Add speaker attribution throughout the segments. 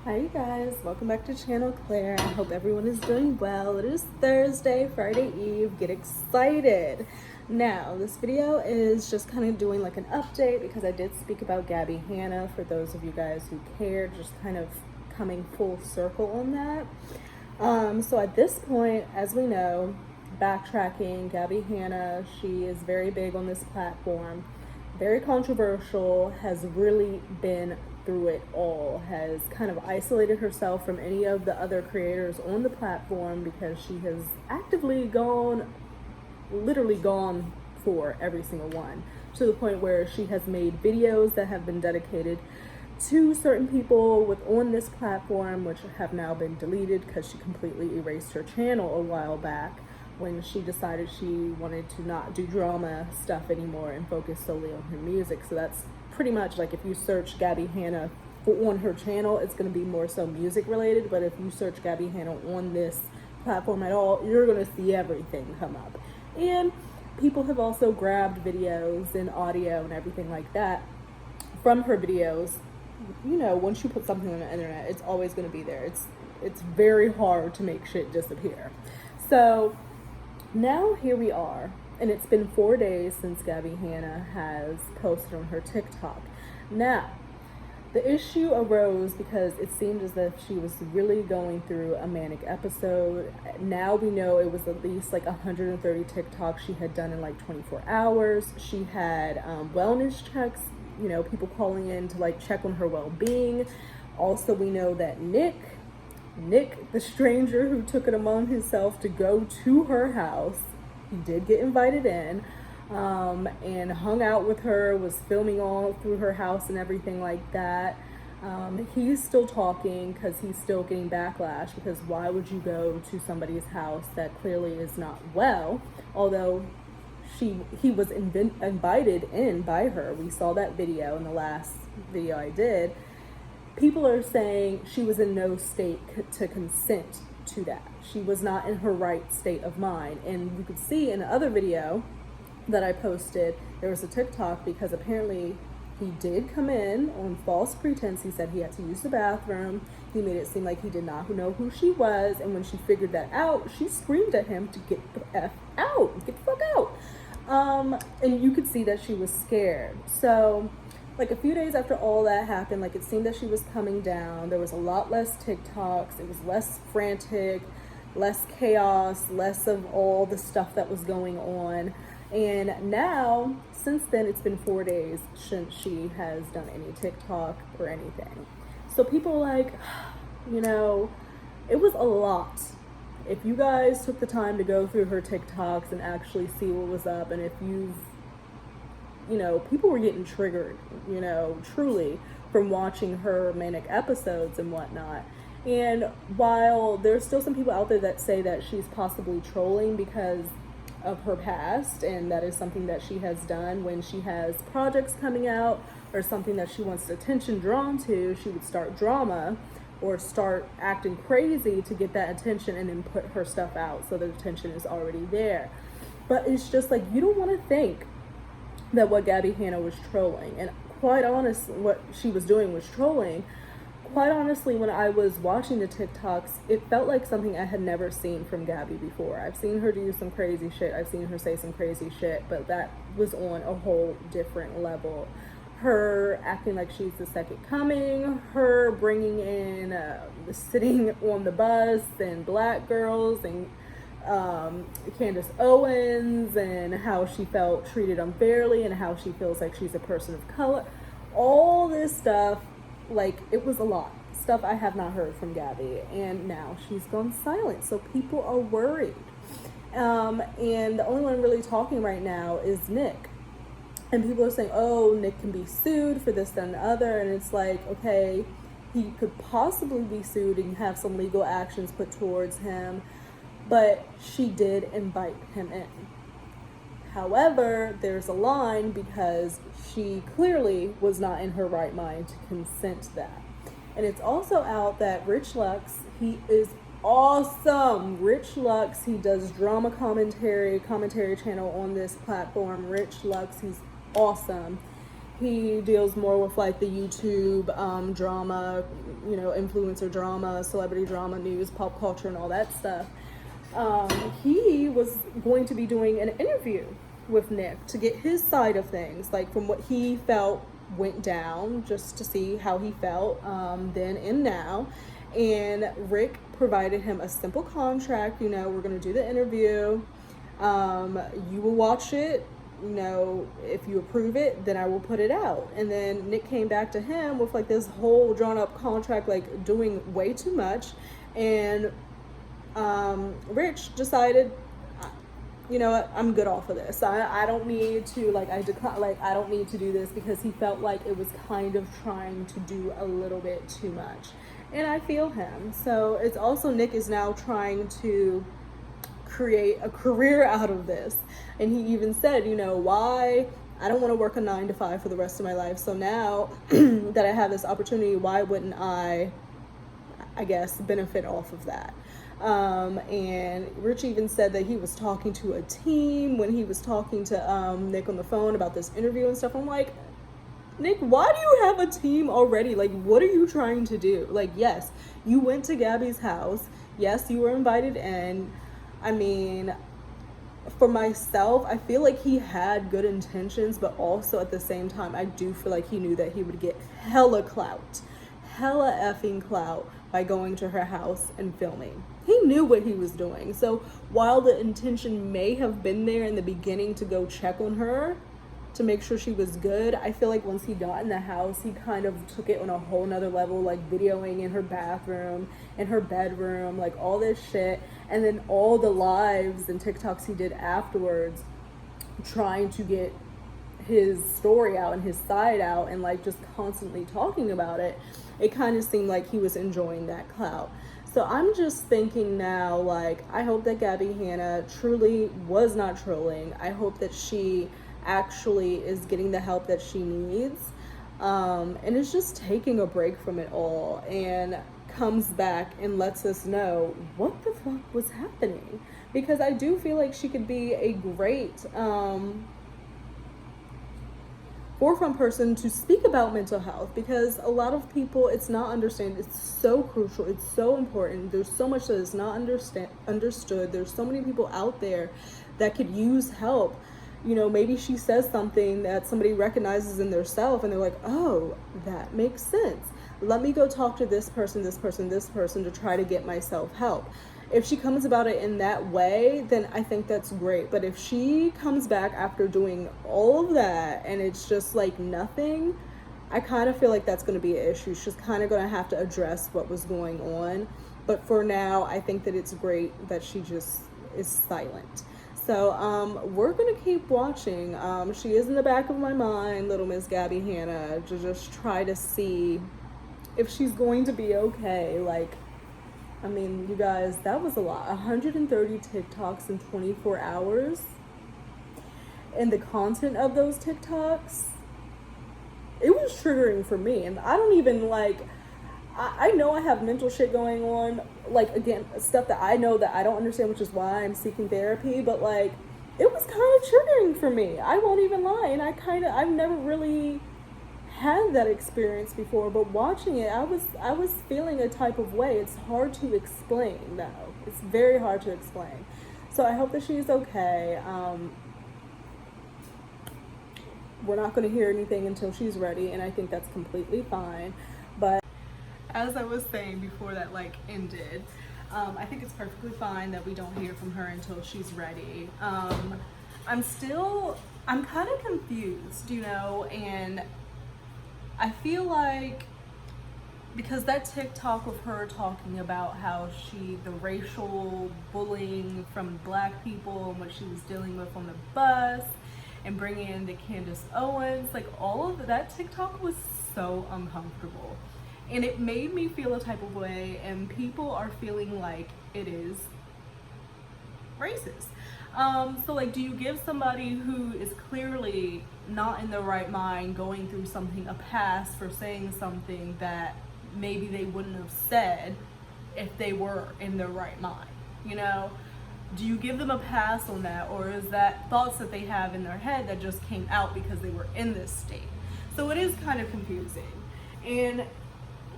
Speaker 1: Hi you guys, welcome back to Channel Claire. I hope everyone is doing well. It is Thursday, Friday Eve. Get excited. Now, this video is just kind of doing like an update because I did speak about Gabbie Hanna for those of you guys who care, just kind of coming full circle on that. So at this point, as we know, backtracking, Gabbie Hanna, she is very big on this platform, very controversial, has really been through it all, has kind of isolated herself from any of the other creators on the platform because she has actively literally gone for every single one, to the point where she has made videos that have been dedicated to certain people on this platform, which have now been deleted because she completely erased her channel a while back when she decided she wanted to not do drama stuff anymore and focus solely on her music. So that's pretty much like if you search Gabbie Hanna on her channel, it's going to be more so music related. But if you search Gabbie Hanna on this platform at all, you're going to see everything come up. And people have also grabbed videos and audio and everything like that from her videos. You know, once you put something on the internet, it's always going to be there. It's very hard to make shit disappear. So now here we are, and it's been 4 days since Gabbie Hanna has posted on her TikTok. Now, the issue arose because it seemed as if she was really going through a manic episode. Now we know it was at least like 130 TikToks she had done in like 24 hours. She had wellness checks, you know, people calling in to like check on her well-being. Also, we know that Nick, the stranger who took it among himself to go to her house, he did get invited in, and hung out with her, was filming all through her house and everything like that. He's still talking because he's still getting backlash, because why would you go to somebody's house that clearly is not well? Although he was invited in by her. We saw that video in the last video I did. People are saying she was in no state to consent to that. She was not in her right state of mind. And you could see in the other video that I posted, there was a TikTok because apparently he did come in on false pretense. He said he had to use the bathroom. He made it seem like he did not know who she was. And when she figured that out, she screamed at him to get the F out, get the fuck out. And you could see that she was scared. So like a few days after all that happened, like it seemed that she was coming down. There was a lot less TikToks. It was less frantic, less chaos, less of all the stuff that was going on. And now, since then, it's been 4 days since she has done any TikTok or anything. So people are like, you know, it was a lot. If you guys took the time to go through her TikToks and actually see what was up, and if you know, people were getting triggered, you know, truly, from watching her manic episodes and whatnot. And while there's still some people out there that say that she's possibly trolling because of her past, and that is something that she has done when she has projects coming out or something that she wants attention drawn to, she would start drama or start acting crazy to get that attention and then put her stuff out so the attention is already there. But it's just like, you don't want to think that what Gabbie Hanna was trolling, and quite honestly, what she was doing was trolling. Quite honestly, when I was watching the TikToks, it felt like something I had never seen from Gabbie before. I've seen her do some crazy shit. I've seen her say some crazy shit, but that was on a whole different level. Her acting like she's the second coming, her bringing in, sitting on the bus and black girls and Candace Owens, and how she felt treated unfairly and how she feels like she's a person of color. All this stuff, like, it was a lot. Stuff I have not heard from Gabbie, and now she's gone silent. So people are worried. And the only one really talking right now is Nick. And people are saying, oh, Nick can be sued for this, that, and the other. And it's like, okay, he could possibly be sued and have some legal actions put towards him. But she did invite him in. However, there's a line because she clearly was not in her right mind to consent to that. And it's also out that Rich Lux, he is awesome. Rich Lux, he does drama commentary channel on this platform. Rich Lux, he's awesome. He deals more with like the YouTube drama, you know, influencer drama, celebrity drama, news, pop culture, and all that stuff. He was going to be doing an interview with Nick to get his side of things, like from what he felt went down, just to see how he felt then and now. And Rick provided him a simple contract. You know, we're going to do the interview. You will watch it. You know, if you approve it, then I will put it out. And then Nick came back to him with like this whole drawn up contract, like doing way too much. And Rich decided, you know what, I'm good off of this. I don't need to, like, I don't need to do this, because he felt like it was kind of trying to do a little bit too much. And I feel him. So it's also, Nick is now trying to create a career out of this. And he even said, you know, why, I don't want to work a 9 to 5 for the rest of my life. So now that I have this opportunity, why wouldn't I guess, benefit off of that? And Rich even said that he was talking to a team when he was talking to Nick on the phone about this interview and stuff. I'm like, Nick, why do you have a team already? Like, what are you trying to do? Like, yes, you went to Gabbie's house. Yes, you were invited in. I mean, for myself, I feel like he had good intentions, but also at the same time, I do feel like he knew that he would get hella clout, hella effing clout by going to her house and filming. He knew what he was doing. So while the intention may have been there in the beginning to go check on her to make sure she was good, I feel like once he got in the house, he kind of took it on a whole nother level, like videoing in her bathroom, in her bedroom, like all this shit. And then all the lives and TikToks he did afterwards, trying to get his story out and his side out, and like just constantly talking about it. It kind of seemed like he was enjoying that clout. So I'm just thinking now, like, I hope that Gabbie Hanna truly was not trolling. I hope that she actually is getting the help that she needs, and is just taking a break from it all, and comes back and lets us know what the fuck was happening. Because I do feel like she could be a great forefront person to speak about mental health, because a lot of people, it's not understand. It's so crucial, it's so important. There's so much that is not understood. There's so many people out there that could use help. You know, maybe she says something that somebody recognizes in their self, and they're like, oh, that makes sense. Let me go talk to this person to try to get myself help. If she comes about it in that way, then I think that's great. But if she comes back after doing all of that and it's just like nothing, I kind of feel like that's going to be an issue. She's kind of going to have to address what was going on. But for now, I think that it's great that she just is silent. So we're going to keep watching. She is in the back of my mind, little Miss Gabbie Hanna, to just try to see if she's going to be okay. Like, I mean, you guys, that was a lot. 130 TikToks in 24 hours. And the content of those TikToks, it was triggering for me. And I don't even, like, I know I have mental shit going on. Like, again, stuff that I know that I don't understand, which is why I'm seeking therapy. But, like, it was kind of triggering for me. I won't even lie. And I've never really had that experience before, but watching it, I was feeling a type of way. It's hard to explain, though. It's very hard to explain. So I hope that she's okay. We're not going to hear anything until she's ready, and I think that's completely fine. But as I was saying before that like ended, I think it's perfectly fine that we don't hear from her until she's ready. I'm kind of confused, you know, and I feel like, because that TikTok of her talking about how the racial bullying from black people and what she was dealing with on the bus, and bringing in the Candace Owens, like all of that TikTok was so uncomfortable. And it made me feel a type of way, and people are feeling like it is racist. So like, do you give somebody who is clearly not in the right mind, going through something, a pass for saying something that maybe they wouldn't have said if they were in their right mind, you know? Do you give them a pass on that, or is that thoughts that they have in their head that just came out because they were in this state? So it is kind of confusing. And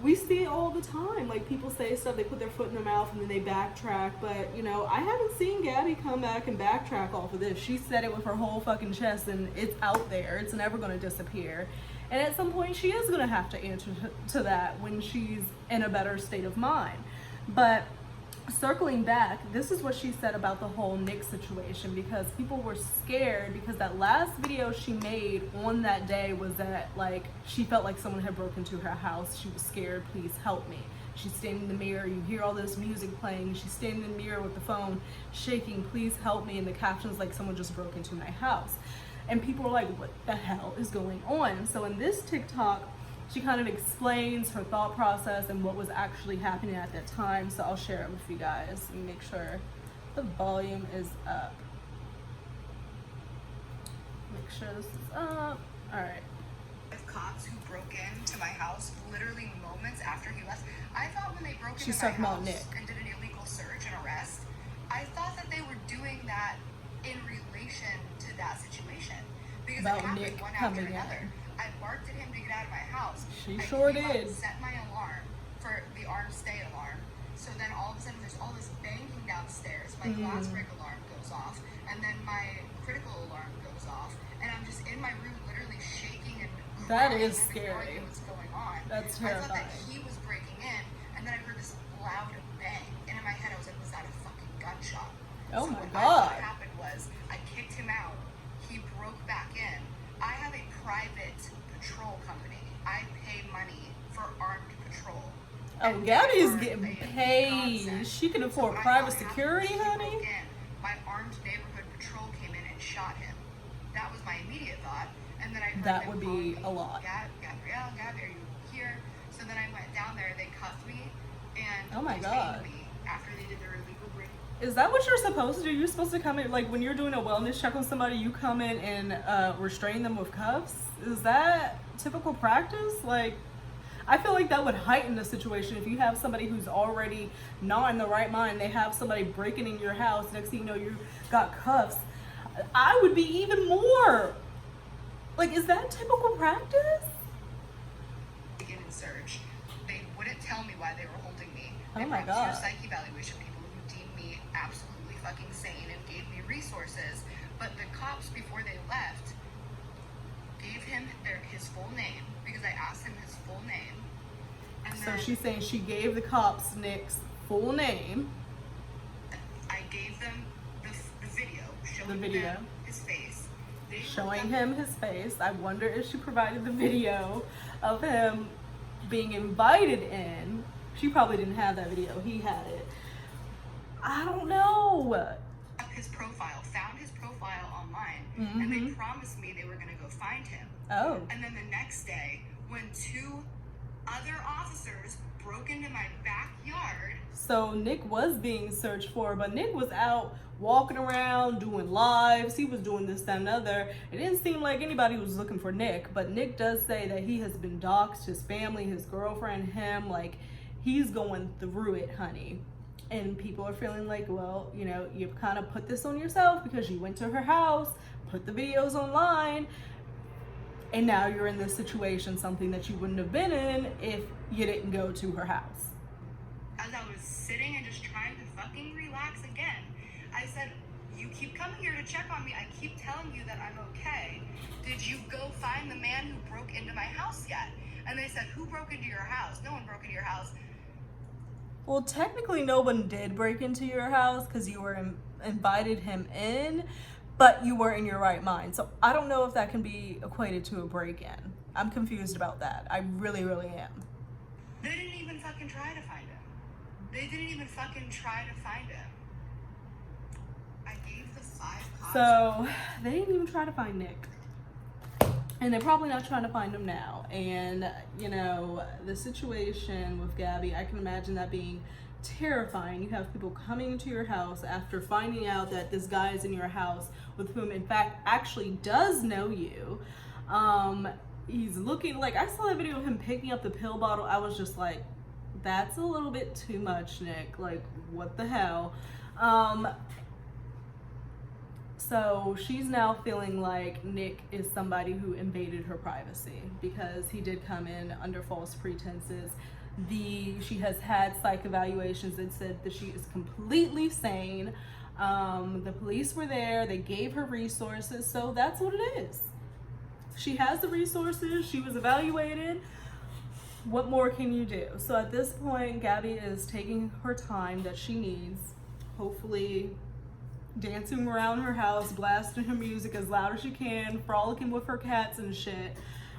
Speaker 1: we see it all the time. Like, people say stuff, they put their foot in their mouth and then they backtrack. But, you know, I haven't seen Gabbie come back and backtrack off of this. She said it with her whole fucking chest, and it's out there. It's never going to disappear. And at some point, she is going to have to answer to that when she's in a better state of mind. But circling back, this is what she said about the whole Nick situation, because people were scared because that last video she made on that day was that, like, she felt like someone had broken into her house. She was scared. Please help me. She's standing in the mirror. You hear all this music playing. She's standing in the mirror with the phone shaking. Please help me. And the caption's like, someone just broke into my house. And people were like, what the hell is going on? So in this TikTok, she kind of explains her thought process and what was actually happening at that time. So I'll share it with you guys and make sure the volume is up. Make sure this is up. All right.
Speaker 2: Cops who broke into my house literally moments after he left. I thought when they broke into
Speaker 1: She's
Speaker 2: my
Speaker 1: talking about
Speaker 2: house
Speaker 1: Nick
Speaker 2: and did an illegal search and arrest, I thought that they were doing that in relation to that situation. Because
Speaker 1: about
Speaker 2: it happened
Speaker 1: Nick
Speaker 2: one after
Speaker 1: coming
Speaker 2: another.
Speaker 1: in.
Speaker 2: I barked at him to get out of my house.
Speaker 1: She
Speaker 2: I
Speaker 1: sure
Speaker 2: came up,
Speaker 1: did.
Speaker 2: set my alarm for the armed stay alarm. So then all of a sudden there's all this banging downstairs. My glass break alarm goes off, and then my critical alarm goes off, and I'm just in my room literally shaking and
Speaker 1: That
Speaker 2: crying
Speaker 1: is
Speaker 2: and
Speaker 1: scary.
Speaker 2: ignoring what's going on.
Speaker 1: That's
Speaker 2: I thought that
Speaker 1: terrifying.
Speaker 2: he was breaking in, and then I heard this loud bang, and in my head I was like, was that a fucking gunshot?
Speaker 1: Oh
Speaker 2: So
Speaker 1: my
Speaker 2: what
Speaker 1: God.
Speaker 2: happened was I kicked him out. He broke back in. I have a private patrol company. I pay money for armed patrol.
Speaker 1: Oh,
Speaker 2: And
Speaker 1: Gabbie is
Speaker 2: therefore,
Speaker 1: getting
Speaker 2: they have
Speaker 1: paid.
Speaker 2: consent.
Speaker 1: She can afford
Speaker 2: So
Speaker 1: private
Speaker 2: what happened
Speaker 1: security,
Speaker 2: was he
Speaker 1: honey.
Speaker 2: broke in. My armed neighborhood patrol came in and shot him. That was my immediate thought. And then I heard
Speaker 1: That
Speaker 2: them
Speaker 1: would
Speaker 2: calling
Speaker 1: be
Speaker 2: me,
Speaker 1: a lot.
Speaker 2: Gabrielle, Gabbie, are you here? So then I went down there. They cuffed me and
Speaker 1: Oh my
Speaker 2: detained
Speaker 1: God.
Speaker 2: me after they did their illegal break.
Speaker 1: Is that what you're supposed to do? You're supposed to come in, like, when you're doing a wellness check on somebody, you come in and restrain them with cuffs? Is that typical practice? Like, I feel like that would heighten the situation if you have somebody who's already not in the right mind. They have somebody breaking in your house. Next thing you know, you got cuffs. I would be even more. Like, is that typical practice?
Speaker 2: Begin and search. They wouldn't tell me why they were holding me.
Speaker 1: Oh
Speaker 2: They
Speaker 1: my
Speaker 2: brought me to
Speaker 1: God.
Speaker 2: a psych evaluation, people who deemed me absolutely fucking sane and gave me resources. But the cops, before they left, gave him his full name because I asked him his full name. And
Speaker 1: So
Speaker 2: then
Speaker 1: she's saying she gave the cops Nick's full name.
Speaker 2: I gave them the video showing
Speaker 1: The video.
Speaker 2: them his face. They
Speaker 1: Showing
Speaker 2: looked up-
Speaker 1: him his face. I wonder if she provided the video of him being invited in. She probably didn't have that video. He had it. I don't know.
Speaker 2: up his profile, found his profile online, and they promised me they were going to go find him.
Speaker 1: Oh.
Speaker 2: And then the next day, when two other officers broke into my backyard,
Speaker 1: So Nick was being searched for, but Nick was out walking around, doing lives. He was doing this, that, and other. It didn't seem like anybody was looking for Nick, but Nick does say that he has been doxxed, his family, his girlfriend, him. Like, he's going through it, honey. And people are feeling like, well, you know, you've kind of put this on yourself because you went to her house, put the videos online, and now you're in this situation, something that you wouldn't have been in if you didn't go to her house.
Speaker 2: as I was sitting and just trying to fucking relax again, I said, you keep coming here to check on me. I keep telling you that I'm okay. Did you go find the man who broke into my house yet? And they said, who broke into your house? No one broke into your house.
Speaker 1: Well, technically, no one did break into your house because you were invited him in, but you were in your right mind. So I don't know if that can be equated to a break-in. I'm confused about that. I really, really am.
Speaker 2: They didn't even fucking try to find him. They didn't even fucking try to find him. I gave the 5 cops.
Speaker 1: So they didn't even try to find Nick. And they're probably not trying to find him now. And, you know, the situation with Gabbie, I can imagine that being terrifying. You have people coming to your house after finding out that this guy is in your house with whom, in fact, actually does know you. He's looking like, I saw that video of him picking up the pill bottle. I was just like, that's a little bit too much, Nick. Like, what the hell? So she's now feeling like Nick is somebody who invaded her privacy because he did come in under false pretenses. She has had psych evaluations that said that she is completely sane. The police were there, they gave her resources, so that's what it is. She has the resources, she was evaluated. What more can you do? So at this point, Gabbie is taking her time that she needs, hopefully dancing around her house, blasting her music as loud as she can, frolicking with her cats and shit,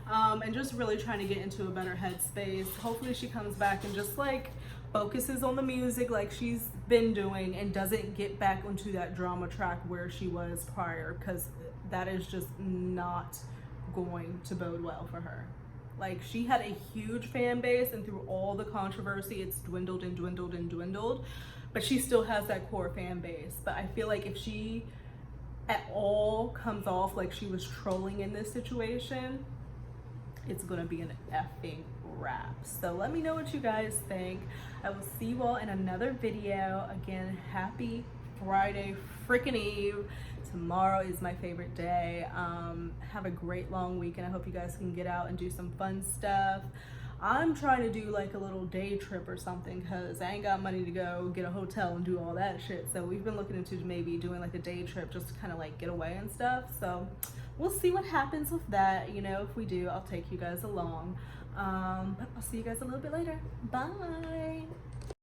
Speaker 1: and just really trying to get into a better headspace. Hopefully she comes back and just like focuses on the music like she's been doing and doesn't get back onto that drama track where she was prior, because that is just not going to bode well for her. Like, she had a huge fan base, and through all the controversy, it's dwindled and dwindled and dwindled, but she still has that core fan base. But I feel like if she at all comes off like she was trolling in this situation, it's gonna be an effing wrap. So let me know what you guys think. I will see you all in another video. Again, happy Friday freaking Eve. Tomorrow is my favorite day. Have a great long weekend. I hope you guys can get out and do some fun stuff. I'm trying to do like a little day trip or something because I ain't got money to go get a hotel and do all that shit. So we've been looking into maybe doing like a day trip just to kind of like get away and stuff. So we'll see what happens with that. You know, if we do, I'll take you guys along. But I'll see you guys a little bit later. Bye.